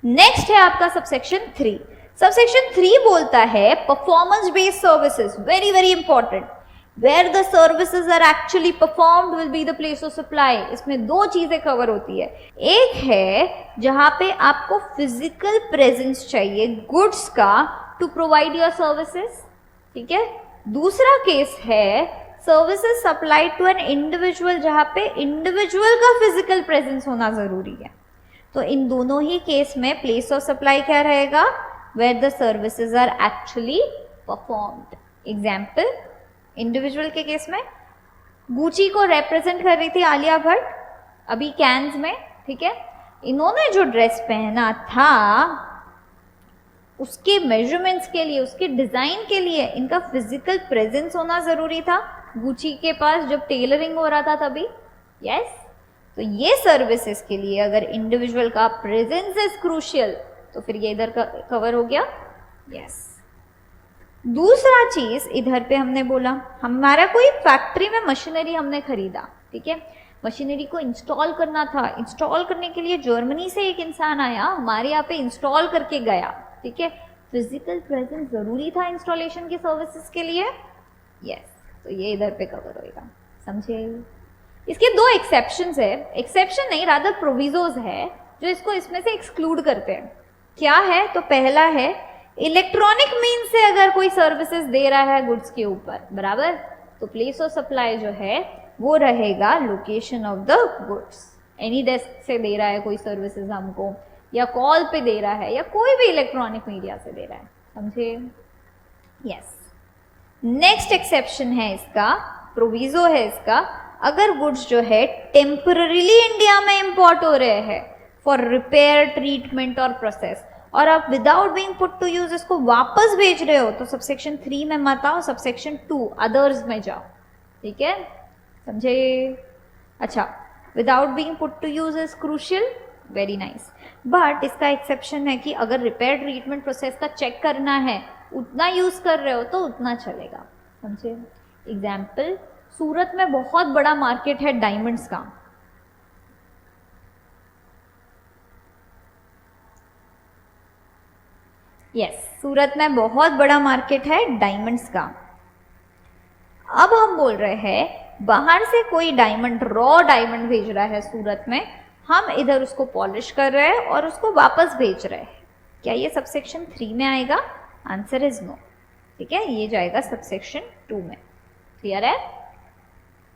Next है आपका subsection 3। Subsection 3 बोलता है performance based services, very very important, where the services are actually performed will be the place of supply. इसमें दो चीजें कवर होती है, एक है जहां पे आपको फिजिकल प्रेजेंस चाहिए गुड्स का टू प्रोवाइड योर सर्विसेज, ठीक है। दूसरा केस है services supplied to an individual, जहां पे इंडिविजुअल का फिजिकल प्रेजेंस होना जरूरी है। तो इन दोनों ही केस में प्लेस ऑफ सप्लाई क्या रहेगा, where the services are actually performed. Example, individual के केस में गुची को रिप्रेजेंट कर रही थी आलिया भट्ट अभी कैन्स में, ठीक है। इन्होंने जो ड्रेस पहना था उसके मेजरमेंट्स के लिए, उसके डिजाइन के लिए इनका फिजिकल प्रेजेंस होना जरूरी था गुची के पास जब टेलरिंग हो रहा था तभी, यस। तो ये सर्विसेज के लिए अगर इंडिविजुअल का प्रेजेंस इज क्रूशियल तो फिर ये इधर कवर हो गया, यस। दूसरा चीज इधर पे हमने बोला, हमारा कोई फैक्ट्री में मशीनरी हमने खरीदा, ठीक है, मशीनरी को इंस्टॉल करना था। इंस्टॉल करने के लिए जर्मनी से एक इंसान आया, हमारे यहाँ पे इंस्टॉल करके गया, ठीक है। फिजिकल प्रेजेंस जरूरी था इंस्टॉलेशन की सर्विसेज के लिए, यस। तो ये इधर पे कवर होएगा, समझे। इसके दो एक्सेप्शंस है, एक्सेप्शन नहीं रादर प्रोविजोज है जो इसको इसमें से एक्सक्लूड करते हैं। क्या है, तो पहला है इलेक्ट्रॉनिक मीन से अगर कोई सर्विसेज दे रहा है गुड्स के ऊपर, बराबर, तो प्लेस ऑफ सप्लाई जो है वो रहेगा location of the goods. Any desk से दे रहा है कोई सर्विसेज हमको, या कॉल पे दे रहा है, या कोई भी इलेक्ट्रॉनिक मीडिया से दे रहा है, समझे, यस। नेक्स्ट एक्सेप्शन है इसका, प्रोविजो है इसका, अगर गुड्स जो है टेम्पररीली इंडिया में इंपोर्ट हो रहे हैं फॉर रिपेयर, ट्रीटमेंट और प्रोसेस, और आप without being put to use इसको वापस भेज रहे हो, तो सबसेक्शन 3 में मत आओ, सबसेक्शन 2 अदर्स में जाओ, ठीक है, समझे। अच्छा, without being put to use is crucial, very nice, but इसका एक्सेप्शन है कि अगर रिपेयर, ट्रीटमेंट, प्रोसेस का चेक करना है, उतना यूज कर रहे हो तो उतना चलेगा, समझे। एग्जाम्पल, सूरत में बहुत बड़ा मार्केट है डायमंड्स का, यस, सूरत में बहुत बड़ा मार्केट है डायमंड्स का। अब हम बोल रहे हैं बाहर से कोई डायमंड, रॉ डायमंड भेज रहा है सूरत में, हम इधर उसको पॉलिश कर रहे हैं और उसको वापस भेज रहे हैं, क्या ये सबसेक्शन 3 में आएगा? आंसर इज नो, ठीक है, ये जाएगा सबसेक्शन 2 में। क्लियर है?